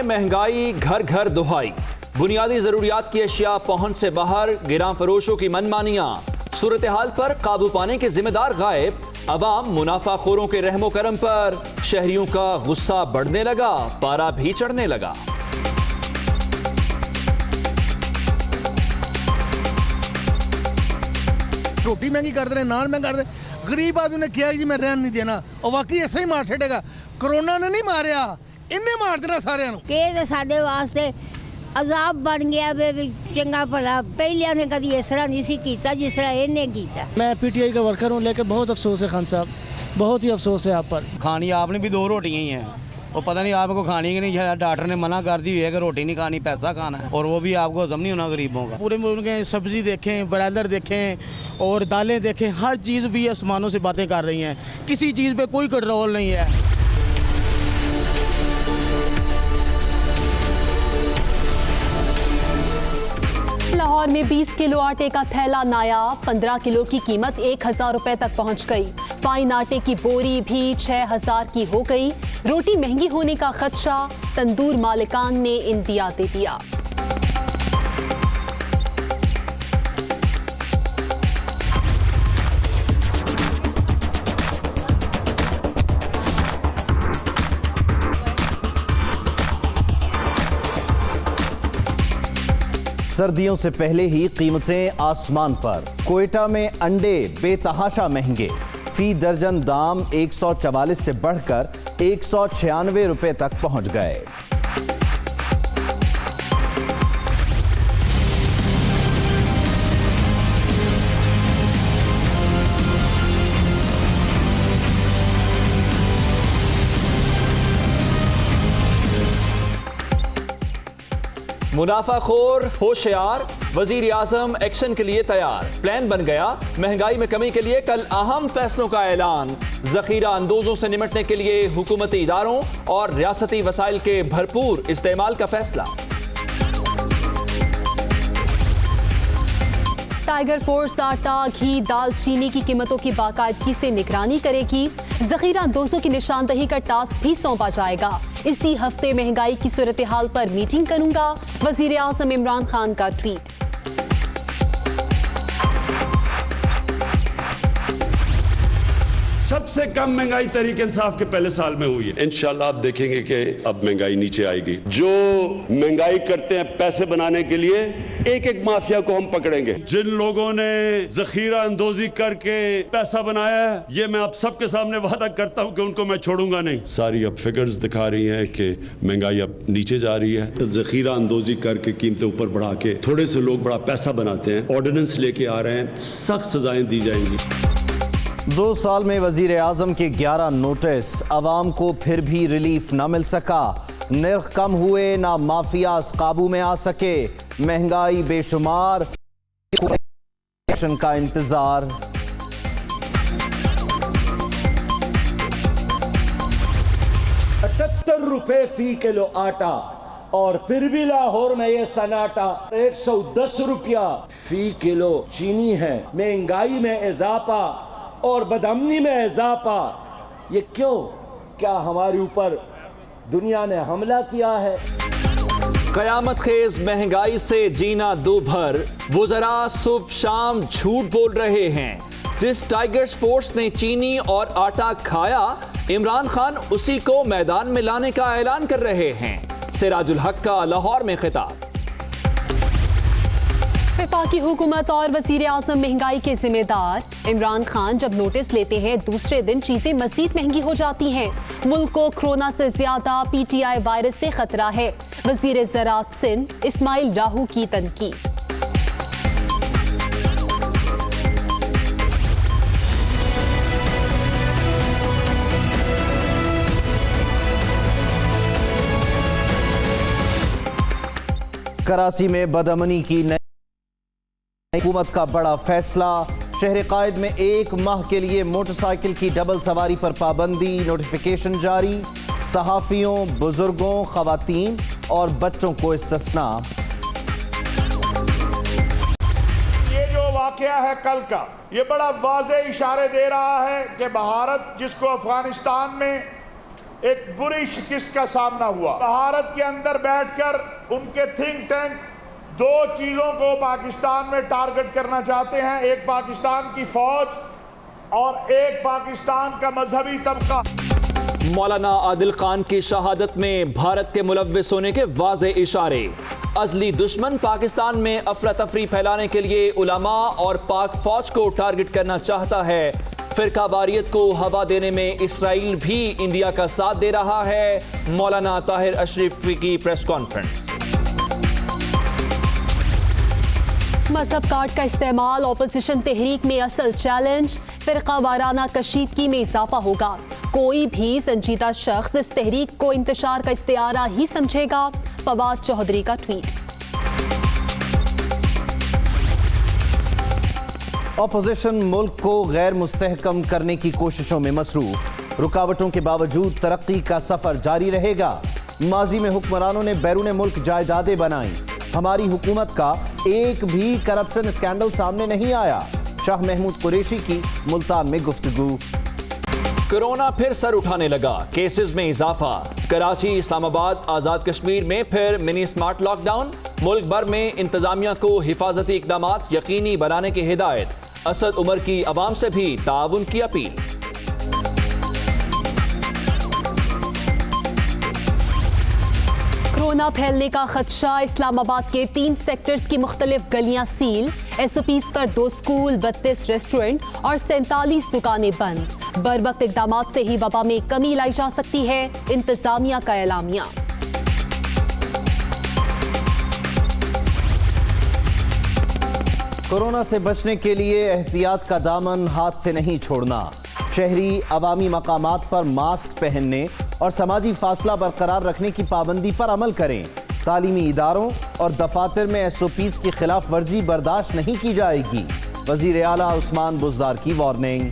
महंगाई, घर घर दुहाई। बुनियादी जरूरियात की अशिया पहुंच से बाहर, गिरां फरोशों की मनमानियां। सूरत हाल पर काबू पाने के जिम्मेदार गायब। अवाम मुनाफाखोरों के रहमो करम पर शहरियों का गुस्सा बढ़ने लगा, पारा भी चढ़ने लगा। रोटी महंगी कर रहे, नान महंगा कर रहे। गरीब आदमी ने किया जी मैं रहन नहीं देना, और वाकई ऐसा ही मार छेड़ेगा। कोरोना ने नहीं मारिया, इन्हें मार देना सारे। के साडे वास्ते अजाब बन गया वे, चंगा भला पहलिया ने कभी इस तरह नहीं सी कीता जिस तरह इन्हें कीता। मैं पीटीआई का वर्कर हूँ, लेकिन बहुत अफसोस है खान साहब, बहुत ही अफसोस है आप पर। खानी आपने भी 2 रोटियां ही हैं, वो पता नहीं आपको खानी कि नहीं है। डॉक्टर ने मना कर दी हुई है कि रोटी नहीं खानी, पैसा खाना है, और वो भी आपको हजम नहीं होना गरीबों का। पूरे मुल्क में सब्जी देखें, ब्रायलर देखें और दालें देखें, हर चीज़ भी आसमानों से बातें कर रही हैं। किसी चीज़ पे कोई कंट्रोल नहीं है। लाहौर में 20 किलो आटे का थैला नायाब, 15 किलो की कीमत 1000 रुपए तक पहुंच गई। फाइन आटे की बोरी भी 6000 की हो गई। रोटी महंगी होने का खदशा, तंदूर मालिकान ने इंदिया दे दिया। सर्दियों से पहले ही कीमतें आसमान पर। कोयटा में अंडे बेतहाशा महंगे, फी दर्जन दाम 144 से बढ़कर 196 रुपए तक पहुंच गए। मुनाफाखोर होशियार, वजीर आजम एक्शन के लिए तैयार। प्लान बन गया, महंगाई में कमी के लिए कल अहम फैसलों का ऐलान। जखीरा अंदोजों से निपटने के लिए हुकूमती इदारों और रियासती वसाइल के भरपूर इस्तेमाल का फैसला। टाइगर फोर्स आटा, घी, दाल, चीनी की कीमतों की बाकायदगी से निगरानी करेगी। जखीरा अंदोजों की निशानदही का टास्क भी सौंपा जाएगा। इसी हफ्ते महंगाई की सूरत हाल पर मीटिंग करूंगा, वजीर आजम इमरान खान का ट्वीट। सबसे कम महंगाई तहरीक इंसाफ के पहले साल में हुई है। इंशाल्लाह आप देखेंगे कि अब महंगाई नीचे आएगी। जो महंगाई करते हैं पैसे बनाने के लिए, एक एक माफिया को हम पकड़ेंगे। जिन लोगों ने जखीरा अंदोजी करके पैसा बनाया है, ये मैं आप सबके सामने वादा करता हूं कि उनको मैं छोड़ूंगा नहीं। सारी अब फिगर्स दिखा रही हैं कि महंगाई अब नीचे जा रही है। जखीरा अंदोजी करके कीमतें ऊपर बढ़ा के थोड़े से लोग बड़ा पैसा बनाते हैं, ऑर्डिनेंस लेके आ रहे हैं, सख्त सजाएं दी जाएंगी। 2 साल में वजीर आजम के 11 नोटिस, अवाम को फिर भी रिलीफ न मिल सका। निर्ख कम हुए ना माफियाज काबू में आ सके। महंगाई बेशुमार, एक्शन का इंतजार। ₹78 फी किलो आटा, और फिर भी लाहौर में ये सन्नाटा। 110 रुपया फी किलो चीनी है। महंगाई में इजाफा और बदअमनी में इजाफा, ये क्यों? क्या हमारे ऊपर दुनिया ने हमला किया है? कयामत खेज महंगाई से जीना दूभर, वुज़रा सुबह शाम झूठ बोल रहे हैं। जिस टाइगर्स फोर्स ने चीनी और आटा खाया, इमरान खान उसी को मैदान में लाने का ऐलान कर रहे हैं। सिराजुल हक का लाहौर में खिताब। वफाकी हुकूमत और वजीर आजम महंगाई के जिम्मेदार। इमरान खान जब नोटिस लेते हैं, दूसरे दिन चीजें मजीद महंगी हो जाती हैं। मुल्क को कोरोना से ज्यादा पीटीआई वायरस से खतरा है। वजीर ज़राअत सिंध इस्माइल राहू की तनकीद। कराची में बदअमनी की नई हुकूमत का बड़ा फैसला। शहर कायद में 1 माह के लिए मोटरसाइकिल की डबल सवारी पर पाबंदी। नोटिफिकेशन जारी। सहाफियों, बुजुर्गों, खवातीन और बच्चों को इस्तिस्ना। ये जो वाकया है कल का, ये बड़ा वाज़े इशारे दे रहा है कि भारत जिसको अफगानिस्तान में एक बुरी शिकस्त का सामना हुआ। भारत के अंदर बैठकर उनके थिंक टैंक दो चीजों को पाकिस्तान में टारगेट करना चाहते हैं, एक पाकिस्तान की फौज और एक पाकिस्तान का मजहबी तबका। मौलाना आदिल खान की शहादत में भारत के मुलव्विस होने के वाज़े इशारे। अजली दुश्मन पाकिस्तान में अफरा तफरी फैलाने के लिए उलमा और पाक फौज को टारगेट करना चाहता है। फिरका वारियत को हवा देने में इसराइल भी इंडिया का साथ दे रहा है। मौलाना ताहिर अशरफी की प्रेस कॉन्फ्रेंस। मजहब कार्ड का इस्तेमाल ऑपोजिशन तहरीक में असल चैलेंज। फिरका वाराना कशीदगी में इजाफा होगा। कोई भी संजीदा शख्स इस तहरीक को इंतशार का इस्तिआरा ही समझेगा। फवाद चौधरी का ट्वीट। ऑपोजिशन मुल्क को गैर मुस्तहकम करने की कोशिशों में मसरूफ। रुकावटों के बावजूद तरक्की का सफर जारी रहेगा। माजी में हुक्मरानों ने बैरून मुल्क जायदादें बनाई। हमारी हुकूमत का एक भी करप्शन स्कैंडल सामने नहीं आया। शाह महमूद कुरैशी की मुल्तान में गुफ्तगू। कोरोना फिर सर उठाने लगा, केसेस में इजाफा। कराची, इस्लामाबाद, आजाद कश्मीर में फिर मिनी स्मार्ट लॉकडाउन। मुल्क भर में इंतजामिया को हिफाजती इकदामात यकीनी बनाने की हिदायत। असद उमर की अवाम से भी ताउन की अपील। कोरोना फैलने का खदशा। इस्लामाबाद के 3 सेक्टर्स की मुख्तलिफ गलियां सील। SOPs पर 2 स्कूल, 32 रेस्टोरेंट और 47 दुकानें बंद। बरवक्त इकदामात से ही वबा में कमी लाई जा सकती है, इंतजामिया का एलामिया। कोरोना से बचने के लिए एहतियात का दामन हाथ से नहीं छोड़ना। शहरी अवामी मकामात पर मास्क पहनने और समाजी फासला बरकरार रखने की पाबंदी पर अमल करें। तालीमी इदारों और दफातर में SOPs की खिलाफ वर्जी बर्दाश्त नहीं की जाएगी। वजीर आला उस्मान बुज़दार की वार्निंग।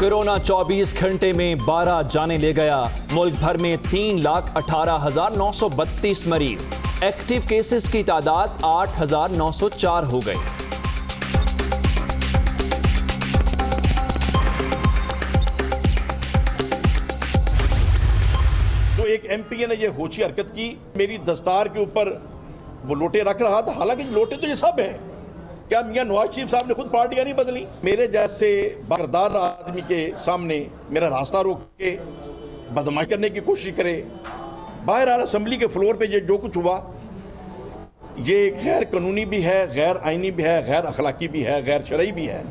कोरोना 24 घंटे में 12 जाने ले गया। मुल्क भर में 3,18,932 मरीज। एक्टिव केसेस की तादाद 8,904 हो गई। जो एक MP ने ये होशी हरकत की, मेरी दस्तार के ऊपर वो लोटे रख रहा था, हालांकि लोटे तो ये सब हैं। क्या मियां नवाज शरीफ साहब ने खुद पार्टियां नहीं बदली? मेरे जैसे बारदार आदमी के सामने मेरा रास्ता रोक के बदमाशी करने की कोशिश करे। बाहर असेंबली के फ्लोर पे ये जो कुछ हुआ, ये गैर कानूनी भी है, गैर आईनी भी है, गैर अखलाकी भी है, गैर शरई भी है।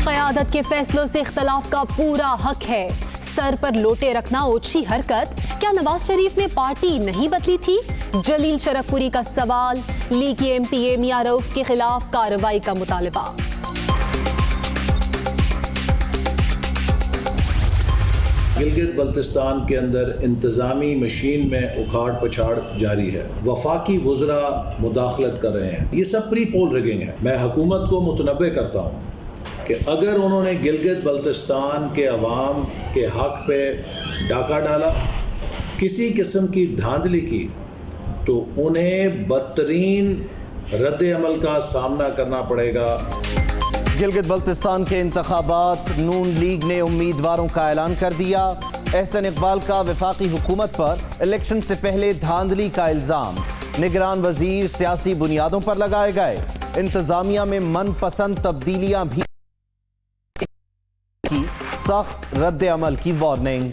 क़यादत के फैसलों से इख्तलाफ का पूरा हक है। सर पर लोटे रखना ओछी हरकत। क्या नवाज शरीफ ने पार्टी नहीं बदली थी? जलील शरफपुरी का सवाल। लीगी MPA मियां रऊफ के खिलाफ कार्रवाई का मुतालबा। गिलगित बल्तिस्तान के अंदर इंतजामी मशीन में उखाड़ पछाड़ जारी है। वफाकी वुज़रा मुदाखलत कर रहे हैं। ये सब प्री पोल रिगिंग है। मैं हुकूमत को मुतनब्बे करता हूँ कि अगर उन्होंने गिलगित बल्तिस्तान के अवाम के हक पे डाका डाला, किसी किस्म की धांधली की, तो उन्हें बदतरीन रद्द अमल का सामना करना पड़ेगा। गिलगित बल्तिस्तान के इंतखाबात, नून लीग ने उम्मीदवारों का ऐलान कर दिया। एहसन इकबाल का वफाकी हुकूमत पर इलेक्शन से पहले धांधली का इल्जाम। निगरान वजीर सियासी बुनियादों पर लगाए गए। इंतजामिया में मनपसंद तब्दीलियां भी की। सख्त रद्द अमल की वार्निंग।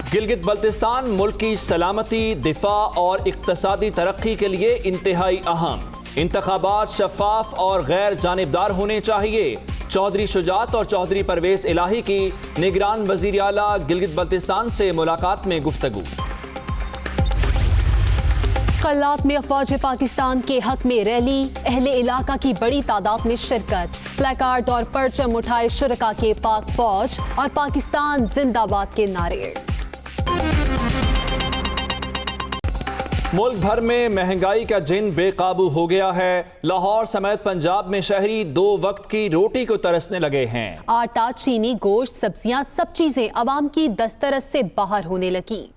गिलगित बल्तिस्तान मुल्क की सलामती, दिफा और इक्तसादी तरक्की के लिए इंतहाई अहम। इंतखाबात शफाफ और गैर जानिबदार होने चाहिए। चौधरी शुजात और चौधरी परवेज इलाही की निगरान वजीर आला गिलगित बल्तिस्तान से मुलाकात में गुफ्तगू। कल्लात में अफवाज पाकिस्तान के हक में रैली। अहले इलाका की बड़ी तादाद में शिरकत। प्लेकार्ड और परचम उठाए शुरका के पाक फौज और पाकिस्तान जिंदाबाद के नारे। मुल्क भर में महंगाई का जिन बेकाबू हो गया है। लाहौर समेत पंजाब में शहरी 2 वक्त की रोटी को तरसने लगे हैं। आटा, चीनी, गोश्त, सब्जियां, सब चीजें अवाम की दस्तरस से बाहर होने लगी।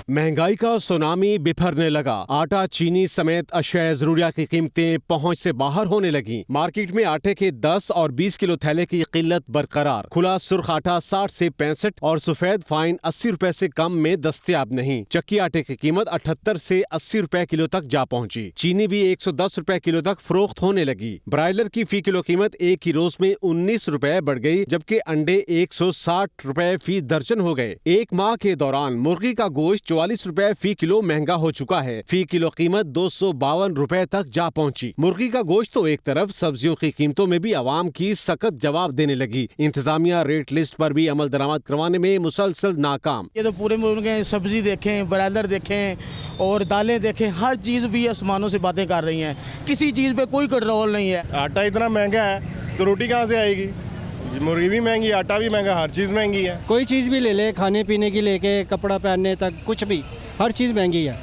महंगाई का सुनामी बिफरने लगा। आटा, चीनी समेत अशिया जरूरिया की कीमतें पहुंच से बाहर होने लगी। मार्केट में आटे के 10 और 20 किलो थैले की किल्लत बरकरार। खुला सुर्ख आटा 60 से 65 और सफेद फाइन 80 रुपए से कम में दस्तयाब नहीं। चक्की आटे की कीमत 78 से 80 रुपए किलो तक जा पहुंची। चीनी भी 110 रुपए किलो तक फरोख्त होने लगी। ब्रायलर की फी किलो कीमत एक ही रोज में 19 रुपए बढ़ गई, जबकि अंडे 160 रुपए फी दर्जन हो गए। एक माह के दौरान मुर्गी का गोश्त 44 रुपए फी किलो महंगा हो चुका है। फी किलो कीमत 252 रुपए तक जा पहुंची। मुर्गी का गोश्त तो एक तरफ, सब्जियों की कीमतों में भी आवाम की सख्त जवाब देने लगी। इंतजामिया रेट लिस्ट पर भी अमल दरामद करवाने में मुसलसल नाकाम। ये तो पूरे मुल्क में सब्जी देखें, ब्रायलर देखें और दालें देखें, हर चीज़ भी आसमानों से बातें कर रही हैं। किसी चीज़ पे कोई कंट्रोल नहीं है। आटा इतना महंगा है तो रोटी कहाँ से आएगी? मुर्गी भी महंगी, आटा भी महंगा, हर चीज़ महंगी है। कोई चीज़ भी ले ले, खाने पीने की लेके कपड़ा पहनने तक, कुछ भी हर चीज़ महंगी है।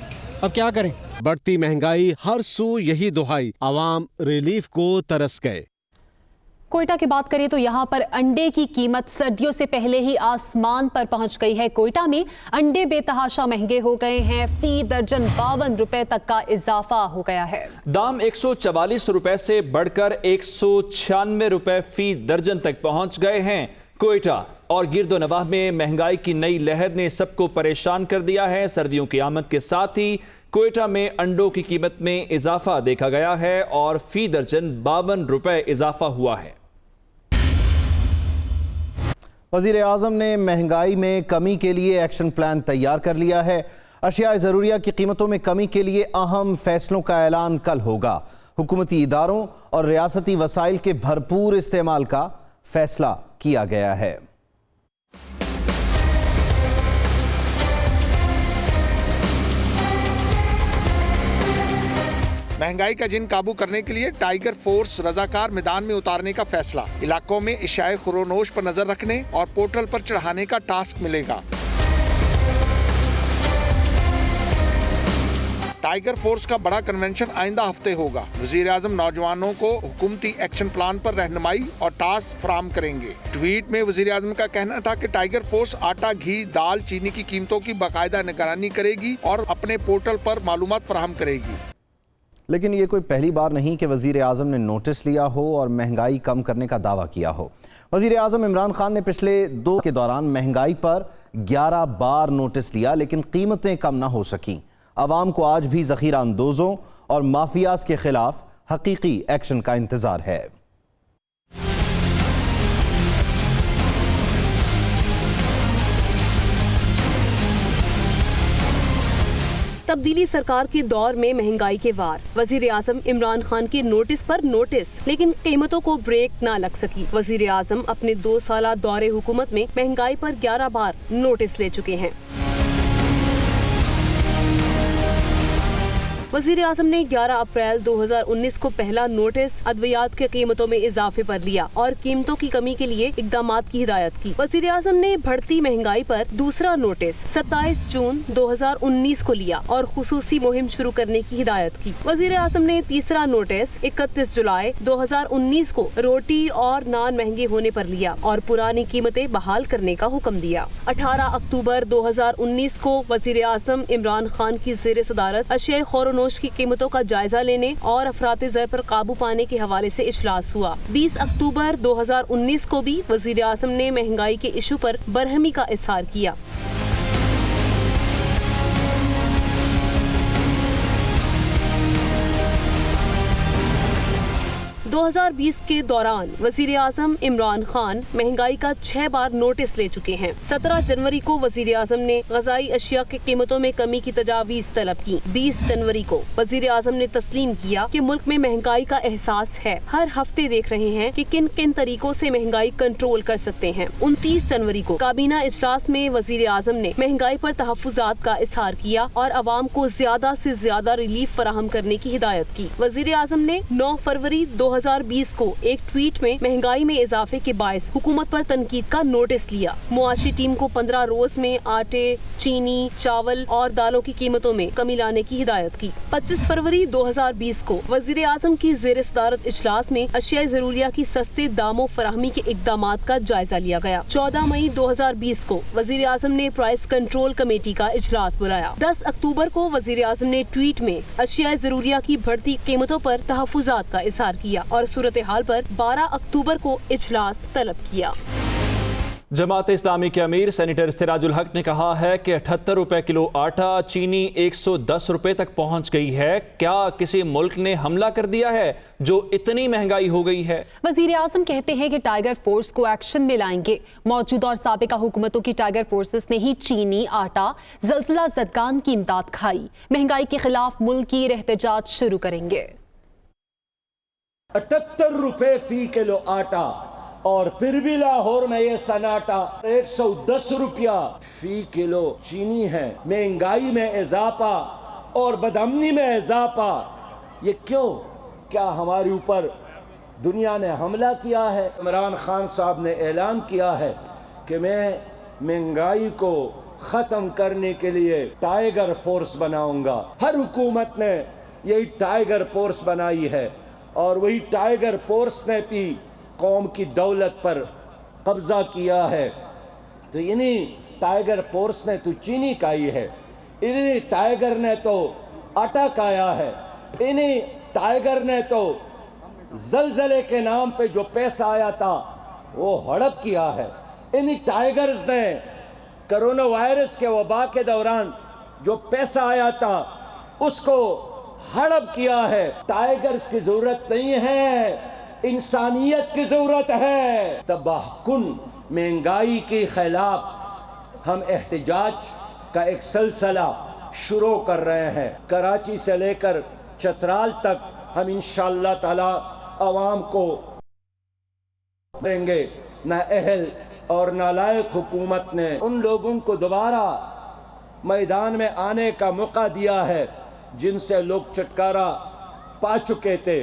अब क्या करें? बढ़ती महंगाई, हर सू यही दुहाई, आवाम रिलीफ को तरस गए। कोयटा की बात करें तो यहाँ पर अंडे की कीमत सर्दियों से पहले ही आसमान पर पहुंच गई है। कोयटा में अंडे बेतहाशा महंगे हो गए हैं। फी दर्जन 52 रुपए तक का इजाफा हो गया है। दाम 144 रुपए से बढ़कर 196 रुपए फी दर्जन तक पहुंच गए हैं। कोयटा और गिरदोनवाह में महंगाई की नई लहर ने सबको परेशान कर दिया है। सर्दियों की आमद के साथ ही कोयटा में अंडों की कीमत में इजाफा देखा गया है और फी दर्जन 52 रुपए इजाफा हुआ है। वज़ीर आज़म ने महंगाई में कमी के लिए एक्शन प्लान तैयार कर लिया है। अशिया ज़रूरिया की कीमतों में कमी के लिए अहम फैसलों का ऐलान कल होगा। हुकूमती इदारों और रियासती वसाइल के भरपूर इस्तेमाल का फैसला किया गया है। महंगाई का जिन काबू करने के लिए टाइगर फोर्स रजाकार मैदान में उतारने का फैसला। इलाकों में इशाए खुरोनोश पर नजर रखने और पोर्टल पर चढ़ाने का टास्क मिलेगा। टाइगर फोर्स का बड़ा कन्वेंशन आइंदा हफ्ते होगा। वजीर आजम नौजवानों को हुकूमती एक्शन प्लान पर रहनुमाई और टास्क फराहम करेंगे। ट्वीट में वजीर आजम का कहना था कि टाइगर फोर्स आटा, घी, दाल, चीनी की कीमतों की बाकायदा निगरानी करेगी और अपने पोर्टल पर मालूमात फराहम करेगी। लेकिन ये कोई पहली बार नहीं कि वज़ीर आज़म ने नोटिस लिया हो और महंगाई कम करने का दावा किया हो। वज़ीर आज़म इमरान खान ने पिछले 2 के दौरान महंगाई पर 11 बार नोटिस लिया, लेकिन कीमतें कम ना हो सकीं। आवाम को आज भी ज़ख़ीरा अंदोज़ों और माफियाज के खिलाफ हकीकी एक्शन का इंतज़ार है। तब्दीली सरकार के दौर में महंगाई के वार। वजीर आजम इमरान खान के नोटिस पर नोटिस, लेकिन कीमतों को ब्रेक ना लग सकी। वजीर आजम अपने 2 साला दौरे हुकूमत में महंगाई पर 11 बार नोटिस ले चुके हैं। वजीर आजम ने 11 अप्रैल 2019 को पहला नोटिस अद्वियात के कीमतों में इजाफे पर लिया और कीमतों की कमी के लिए इकदामात की हिदायत की। वजीर आजम ने बढ़ती महंगाई पर दूसरा नोटिस 27 जून 2019 को लिया और खुसूसी मुहिम शुरू करने की हिदायत की। वजीर आजम ने तीसरा नोटिस 31 जुलाई 2019 को रोटी और नान महंगे होने पर लिया और पुरानी कीमतें बहाल करने का हुक्म दिया। 18 अक्टूबर 2019 को वजीर आजम इमरान खान की ज़ेर सदारत अशिया खुरोनोश की कीमतों का जायजा लेने और अफरात ज़र पर काबू पाने के हवाले से इजलास हुआ। 20 अक्टूबर 2019 को भी वजीर आज़म ने महंगाई के इशू पर बरहमी का इजहार किया। 2020 के दौरान वजीर आजम इमरान खान महंगाई का 6 बार नोटिस ले चुके हैं। 17 जनवरी को वजीर आजम ने ग़ज़ाई अशिया की कीमतों में कमी की तजावीज़ तलब की। 20 जनवरी को वजीर आजम ने तस्लीम किया कि मुल्क में महंगाई का एहसास है। हर हफ्ते देख रहे हैं कि किन किन तरीकों से महंगाई कंट्रोल कर सकते हैं। 29 जनवरी को काबीना इजलास में वजीर आजम ने महंगाई पर तहफ़्फ़ुज़ात का इज़हार किया और अवाम को ज्यादा से ज्यादा रिलीफ फराहम करने की हिदायत की। वजीर आजम ने 9 फरवरी 2020 को एक ट्वीट में महंगाई में इजाफे के बायस हुकूमत पर तनकीद का नोटिस लिया। मुआशी टीम को 15 रोज में आटे, चीनी, चावल और दालों की कीमतों में कमी लाने की हिदायत की। 25 फरवरी 2020 को वजीर आजम की ज़ेर सदारत इजलास में अशिया ज़रूरिया की सस्ते दामों फराहमी के इक़दामात का जायजा लिया गया। 14 मई 2020 को वजीर आजम ने प्राइस कंट्रोल कमेटी का इजलास बुलाया। 10 अक्टूबर को वजीर आजम ने ट्वीट में अशिया ज़रूरिया की बढ़ती कीमतों पर तहफ़्फ़ुज़ात का इज़हार किया और सूरत हाल पर 12 अक्टूबर को इजलास तलब किया। जमात इस्लामी के अमीर सेनेटर इस्तराजुल हक ने कहा है कि 78 रुपए किलो आटा, चीनी 110 रुपए तक पहुंच गई है। क्या किसी मुल्क ने हमला कर दिया है जो इतनी महंगाई हो गई है? वजीर आजम कहते हैं कि टाइगर फोर्स को एक्शन में लाएंगे। मौजूदा और साबिका हुकूमतों की टाइगर फोर्सेस ने ही चीनी, आटा, ज़लज़ला ज़दगान की इमदाद खाई। महंगाई के खिलाफ मुल्की एहतजाज शुरू करेंगे। 78 रुपए फी किलो आटा और फिर भी लाहौर में ये सन्नाटा। 110 रुपया फी किलो चीनी है। महंगाई में इजाफा और बदअमनी में इजाफा, ये क्यों? क्या हमारे ऊपर दुनिया ने हमला किया है? इमरान खान साहब ने ऐलान किया है कि मैं महंगाई को ख़त्म करने के लिए टाइगर फोर्स बनाऊंगा। हर हुकूमत ने यही टाइगर फोर्स बनाई है और वही टाइगर फोर्स ने भी कौम की दौलत पर कब्जा किया है। तो इन्हीं टाइगर फोर्स ने तो चीनी खाई है, इन्हीं टाइगर ने तो आटा खाया है, इन्हीं टाइगर ने तो जलजले के नाम पे जो पैसा आया था वो हड़प किया है। इन्हीं टाइगर्स ने कोरोना वायरस के वबा के दौरान जो पैसा आया था उसको हड़प किया है। टाइगर्स की जरूरत नहीं है, इंसानियत की जरूरत है। तबाहकुन महंगाई के खिलाफ हम एहतजाज का एक सिलसिला शुरू कर रहे हैं। कराची से लेकर चतराल तक हम इंशाअल्लाह ताला आवाम को देंगे। नाअहल और नालायक हुकूमत ने उन लोगों को दोबारा मैदान में आने का मौका दिया है जिनसे लोग छुटकारा पा चुके थे।